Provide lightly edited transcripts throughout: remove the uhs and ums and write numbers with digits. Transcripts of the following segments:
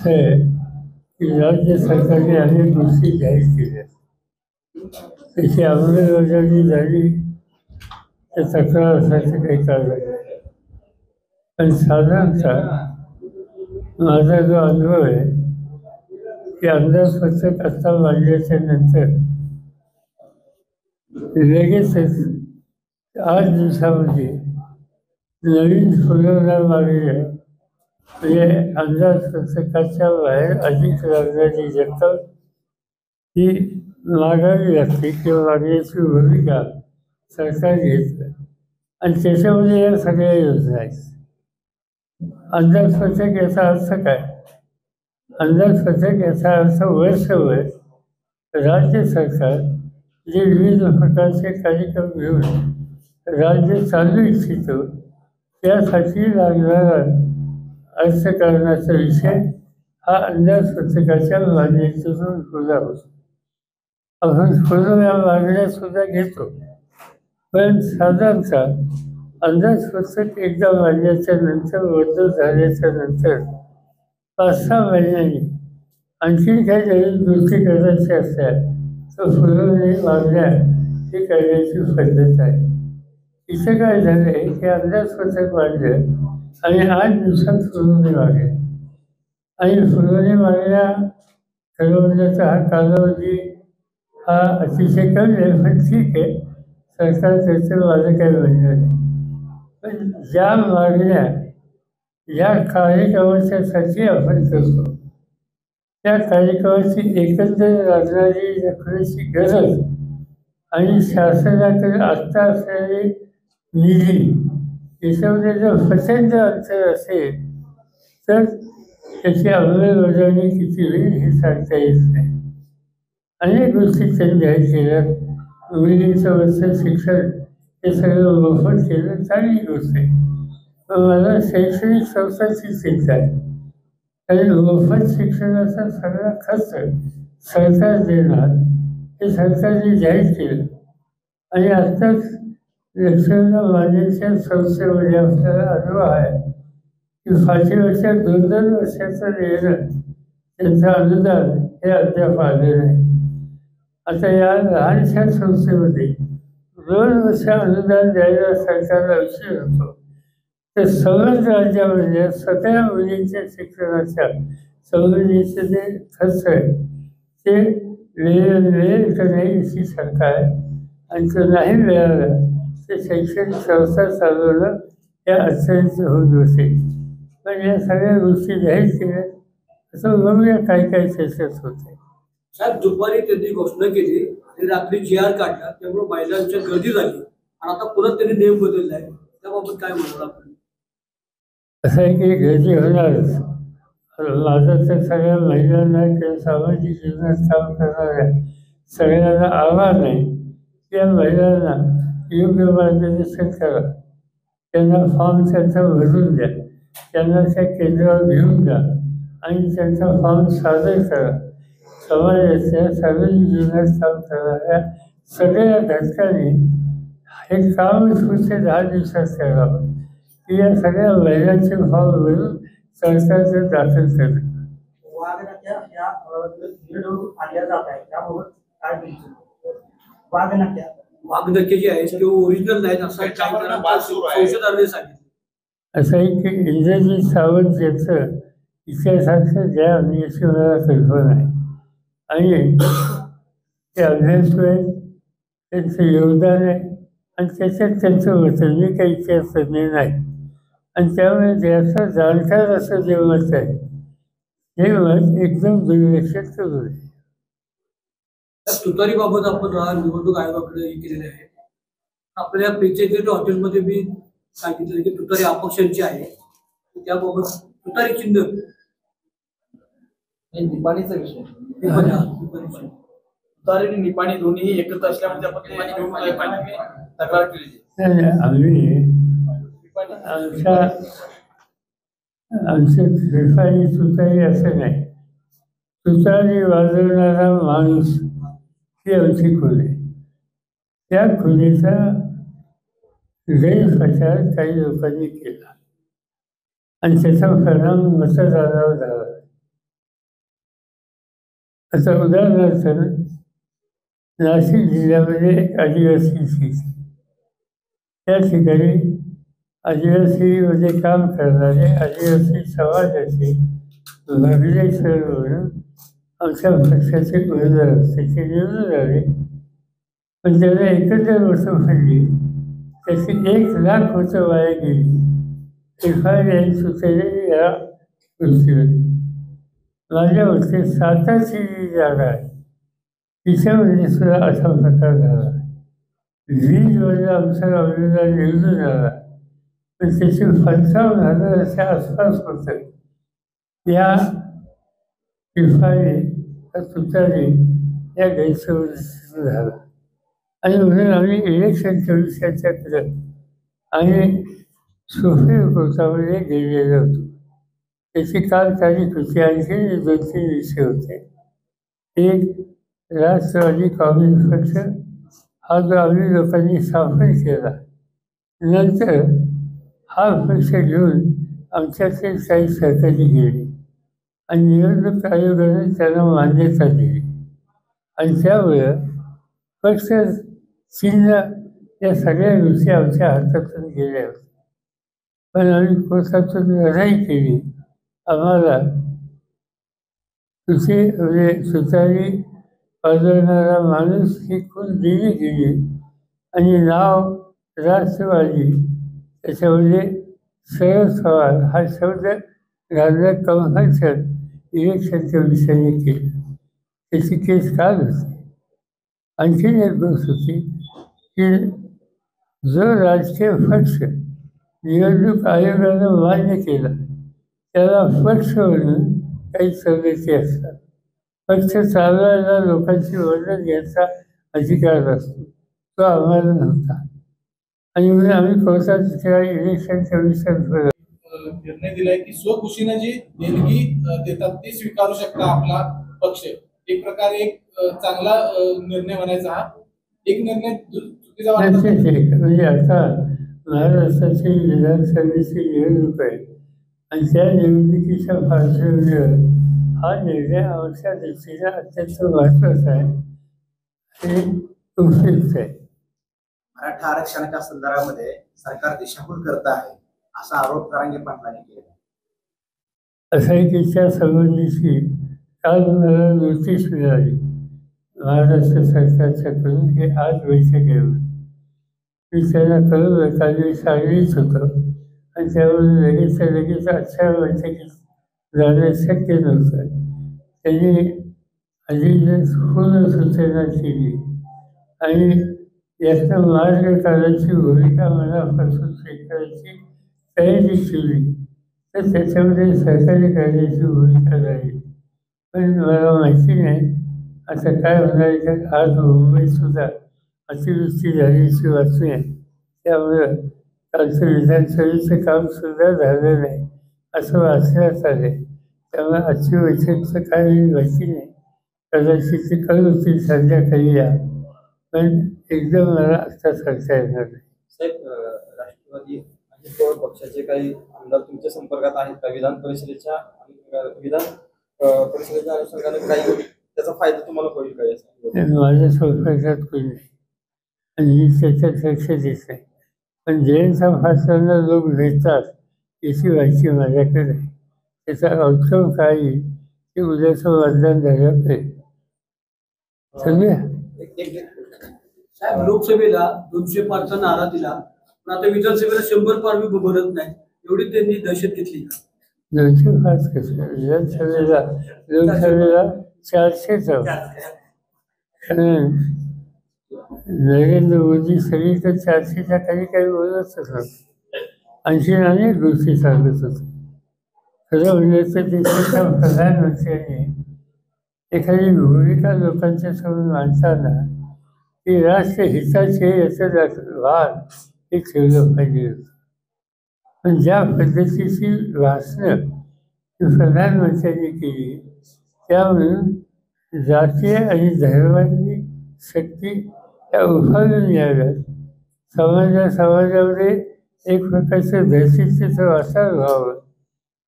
असं आहे की राज्य सरकारने अनेक गोष्टी जाहीर केल्या, त्याची अंमलबजावणी झाली तर तक्रार असायचं काही कारण नाही. पण साधारणतः माझा जो अनुभव आहे की अंदाजपत्रक आता मांडल्याच्या नंतर लगेचच 8 दिवसामध्ये नवीन फुलवणार मागण्या म्हणजे अंदाजपत्रकाच्या बाहेर अधिक लागणारी रक्कम ही मागावी लागते किंवा मागण्याची भूमिका सरकार घेतं आणि त्याच्यामध्ये या सगळ्या योजना आहेत. अंदाजपत्रक याचा अर्थ काय? अंदाजपत्रक याचा अर्थ वर्षभर राज्य सरकार जे विविध प्रकारचे कार्यक्रम घेऊन राज्य चालू इच्छितो त्यासाठी लागणारा अर्थकारणाचा विषय हा अंदाजपत्रकाच्या मान्यतेतून खुला होतो. आपण पूर्ण या मागण्या सुद्धा घेतो, पण साधारणतः अंदाजपत्रक एकदा मांडल्याच्या नंतर मंजूर झाल्याच्या नंतर 5-6 महिन्यांनी आणखी काही नवीन गोष्टी करायच्या असल्या तर फुलवणी मागण्या ही करण्याची पद्धत आहे. इथं काय झालं आहे की अंदाजपत्रक मांडलं आणि 8 दिवसात फुलवणी मागण्या आणि फुलवणी मागण्या ठरवण्याचा हा कालावधी हा अतिशय कमी आहे, पण ठीक आहे, सरकार त्याचं माझं काही म्हणणं नाही. पण ज्या मागण्या या कार्यक्रमाच्यासाठी आपण करतो त्या कार्यक्रमाची एकंदर लागणारी रकमेची गरज आणि शासनाकडे आत्ता असलेली निधी याच्यामध्ये जर प्रचंड अंतर असेल तर त्याची अंमलबजावणी किती होईल हे सांगता येत नाही. अनेक गोष्टी त्यांनी जाहीर केल्या. मुलींचं वर्ष शिक्षण हे सगळं मोफत केलं, चांगली गोष्ट आहे. पण मला शैक्षणिक संस्थांची चिंता आहे, कारण मोफत शिक्षणाचा सगळा खर्च सरकार देणार हे सरकारने जाहीर केलं आणि आत्ताच लक्ष्मीला मान्यच्या संस्थेमध्ये आपल्याला अनुभव आहे की फाशीवरच्या 2-2 वर्षाचं येणं त्यांचं अनुदान हे अद्याप आलं नाही. आता या लहानशा संस्थेमध्ये 2 वर्ष अनुदान द्यायला सरकारला उशीर होतो, तर समज राज्यामध्ये सगळ्या मुलींच्या शिक्षणाच्या संबंधीचे जे खर्च आहे ते मिळेल का नाही याची शंका आहे आणि तो नाही मिळाला तर शैक्षणिक संस्था चालवणं या अडचणीचं होत बसेल. पण या सगळ्या गोष्टी जाहीर केल्या असं बघूया काय काय त्याच्यात होते. साहेब, दुपारी त्यांनी घोषणा केली आणि रात्री GR काढला, त्यामुळे महिलांच्या गर्दी झाली आणि आता पुन्हा त्यांनी नियम बदललाय, त्याबाबत काय म्हणाल आपण? असं आहे की गर्दी होणारच. माझं तर सगळ्या महिलांना किंवा सामाजिक जीवनात काम करणाऱ्या सगळ्यांना आव्हान आहे की या महिलांना योग्य मार्गदर्शन करा, त्यांना फॉर्म त्यांचा भरून द्या, त्यांना त्या केंद्रावर घेऊन जा आणि त्यांचा फॉर्म सादर करा. समाजाच्या सार्वजनिक जीवनात काम करणाऱ्या सगळ्या घटकांनी हे काम पुढच्या 10 दिवसात करावं की या सगळ्या महिलांचे फॉर्म भरून सरकारचं दाखल करणं. वाघनखे जे आहेत किंवा ओरिजिनल नाहीत असं संशोधकांनी सांगितलं. असं आहे की इंद्रजित सावंत यांचं इतिहासाचं ज्ञान याची मला कल्पना आहे आणि ते अभ्यासू आहेत, त्यांचं योगदान आहे आणि त्याच्यात त्यांचं वचन मी काही इतिहास तज्ञ नाही आणि त्यामुळे ज्याचं जाणकार असं जे मत आहे हे मत एकदम दुर्लक्षित करू नये. तुतारीबाबत आपण निवडणूक आयोगाकडे केलेले आहे. आपल्या पेचेगेट हॉटेलमध्ये मी सांगितलं की तुतारी अपक्षांची आहे, त्याबाबत तुतारी चिन्ह निपाणीचा विषय तुतारी आणि निपाणी दोन्ही एकत्र असल्यामुळे आपण तक्रार केली. आमचं निपाणी तुतारी असं नाही. तुतारी वाजवणारा माणूस ही आमची खोल आहे. त्या खोलीचा गैरप्रचार काही लोकांनी केला आणि त्याचा परिणाम मतदारावर झाला. आता उदाहरणार्थ नाशिक जिल्ह्यामध्ये एक आदिवासी सीट, त्या ठिकाणी आदिवासीमध्ये काम करणारे आदिवासी समाजाचे भगले सर म्हणून आमच्या पक्षाचे उमेदवार त्याचे निवडून आले. पण त्याला एकंदर वर्षं पडली, त्याची 1,00,000 वर्षं वाया गेली. एखाद्या सुचले या गोष्टीवर माझ्या मते साताची जी जागा आहे तिच्यामध्ये सुद्धा असा प्रकार झाला. 20 आमचा उमेदवार निवडून आला, पण त्याचे 55,000च्या आसपास होतं. या पिफाने तुतारी या गैरसमज झाला आणि म्हणून आम्ही इलेक्शन 24च्या करत आणि सुप्रीम कोर्टामध्ये गेलेलो होतो. त्याची काल तारीख होती. आणखी 2-3 विषय होते. एक, राष्ट्रवादी काँग्रेस पक्ष हा जो आम्ही लोकांनी स्थापन केला, नंतर हा पक्ष घेऊन आमच्याकडे काही सहकारी गेले आणि निवडणूक आयोगाने त्यांना मान्यता दिली आणि त्यामुळं पक्ष चिन्ह या सगळ्या गोष्टी आमच्या हातातून गेल्या होत्या. पण आम्ही कोर्टातून लढाई केली. आम्हाला म्हणजे सुतारी वाजवणारा माणूस ही खून दिली गेली आणि नाव राष्ट्रवादी त्याच्यामध्ये शरद पवार हा शब्द घालणं कंपल्शन इलेक्शनच्या विषयाने केलं. त्याची केस काल होती. आणखीन एक गोष्ट होती की जो राजकीय पक्ष निवडणूक आयोगानं मान्य केला त्याला पक्ष म्हणून काही सवलती असतात. पक्ष चालवायला लोकांची वर्णन घ्यायचा अधिकार असतो, तो आम्हाला नव्हता आणि म्हणून आम्ही कोर्टात त्या इलेक्शनच्या विषयात निर्णय दिलाय की स्वखुशीनं जी देणगी देतात ती स्वीकारू शकता आपला पक्ष. एक प्रकारे एक चांगला निर्णय म्हणायचा हा. एक निर्णय चुकीचा वाटतो. म्हणजे आता महाराष्ट्राची विधानसभेची निवडणूक आहे आणि त्या निवडणुकीच्या पार्श्वभूमीवर हा निर्णय आमच्या दृष्टीने अत्यंत महत्त्वाचा आहे आणि उपयुक्त आहे. मराठा आरक्षणाच्या संदर्भामध्ये सरकार दिशाभूल करत आहे असा आरोप जरांगे पाटलांनी केला. असंख्येच्या संबंधीची काल मला नोटीस मिळाली महाराष्ट्र सरकारच्याकडून की आज बैठक घेऊन. मी त्यांना कळवलं, काल मी सांगलीच होतो आणि त्यावरून लगेच आजच्या बैठकीत जाणं शक्य नव्हतं. त्यांनी आधी पूर्ण सूचना केली आणि यातनं मार्ग काढायची भूमिका मनापासून स्वीकारायची तयारी केली तर त्याच्यामध्ये सहकार्य करण्याची भूमिका राहील. पण मला माहिती नाही आता काय होणार आहे. का आज मुंबईतसुद्धा अतिवृष्टी झाल्याची बातमी आहे, त्यामुळं कालचं विधानसभेचं कामसुद्धा झालं नाही असं वाचण्यात आलं. त्यामुळे आजची बैठकचं काय माहिती नाही. कदाचित ते कळवतील संध्याकाळी या, पण एकदम मला आता सांगता येणार नाही. साहेब, राष्ट्रवादी पक्षाचे काही आमदार तुमच्या संपर्कात आहेत का? विधान परिषदेच्या अनुषंगाने काही त्याचा फायदा तुम्हाला होईल का? माझ्या संपर्कात कोणी नाही आणि मी त्याच्यात लक्ष देत नाही. पण जयंत भाषणाला लोक भेटतात याची माहिती माझ्याकडे आहे. त्याचा आउटकम काय येईल ते उद्याचं मतदान झालं पाहिजे. समजा लोकसभेला 200 पारचा नारा दिला, पण आता विधानसभेला 100 पार बी भरत नाही, एवढी त्यांनी दहशत घेतली. 200 पाच कसं विधानसभेला लोकसभेला 400च. कारण नरेंद्र मोदी सगळी तर 400च्या काही बोलतच नव्हतं. आणखी अनेक गोष्टी सांगत होते. खरं म्हणजे तर देशाच्या प्रधानमंत्र्यांनी एखादी भूमिका लोकांच्या समोर मांडताना ती राष्ट्रहिताचे याचं भान हे ठेवलं पाहिजे. पण ज्या पद्धतीची भाषणं प्रधानमंत्र्यांनी केली त्यामुळे जातीय आणि धर्माची शक्ती त्या उफाळून याव्यात. समाजामध्ये एक प्रकारचं दहशतीचं वातावरण व्हावं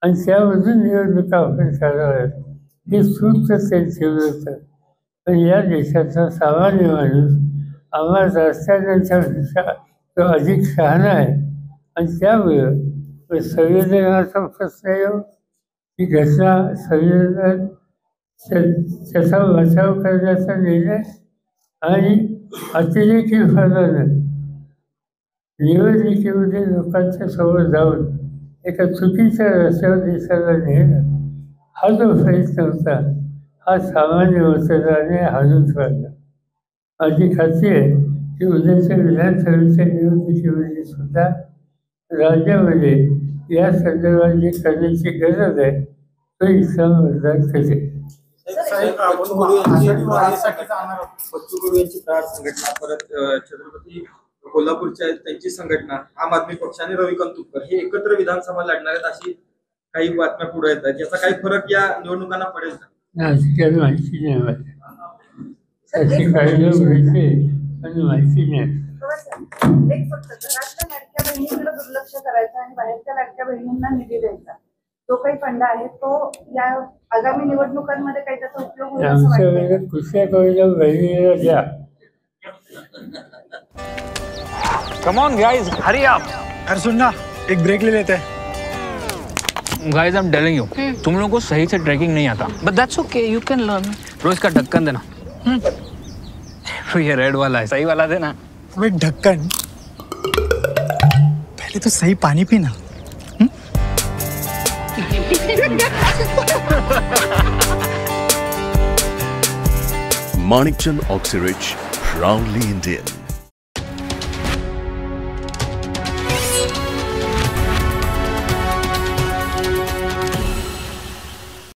आणि त्यामधून निवडणुका आपण काढाव्यात हे सूत्र ते ठेवलं होतं. पण या देशाचा सामान्य माणूस आम्हाला रस्त्यापेक्षा तो अधिक शहाणा आहे आणि त्यामुळं संविधानाचा प्रश्न येऊ ही घटना संविधान त्याचा बचाव करण्याचा निर्णय आणि अतिरेकी फलानं निवडणुकीमध्ये लोकांच्या समोर जाऊन एका चुकीच्या रस्त्यावर देशाला नेणं हा जो प्रयत्न होता हा सामान्य मतदाराने हाणून पाडला. माझी खात्री आहे की उद्याच्या विधानसभेच्या निवडणुकीमध्ये सुद्धा राज्यामध्ये या संदर्भात जे करण्याची गरज आहे तो इस्लाम मतदान करेल. बच्चू कडू यांची प्रहार संघटना, परत छत्रपती कोल्हापूरच्या त्यांची संघटना, आम आदमी पक्ष आणि रविकांत तुपकर हे एकत्र विधानसभा लढणार आहेत अशी काही बातम्या पुढे येतात. याचा काही फरक या निवडणुकांना पडेल का? अशी माहिती नाही मला. अशी काही लोक भेटले आणि माहिती नाही. एक फक्त घरातल्या लाडक्या बहिणीकडे दुर्लक्ष करायचं आणि बाहेरच्या लाडक्या बहिणींना निधी द्यायचा जो काही फंड आहे तो या आगामी निवडणुकांमध्ये काही त्याचा उपयोग होईल असं आमच्या वाटतंय? वेळेला कुठल्या कवीला बहिणीला द्या. Come on guys, hurry up. यार सुन ना, एक ब्रेक ले लेते हैं. Guys, I'm telling you, तुम लोगों को सही से ट्रैकिंग नहीं आता. But that's okay, you can learn. रोज का ढक्कन देना. ये रेड वाला है, सही वाला देना. अबे ढक्कन, पहले तो सही पानी पीना. Manikchand Oxyrich, proudly Indian.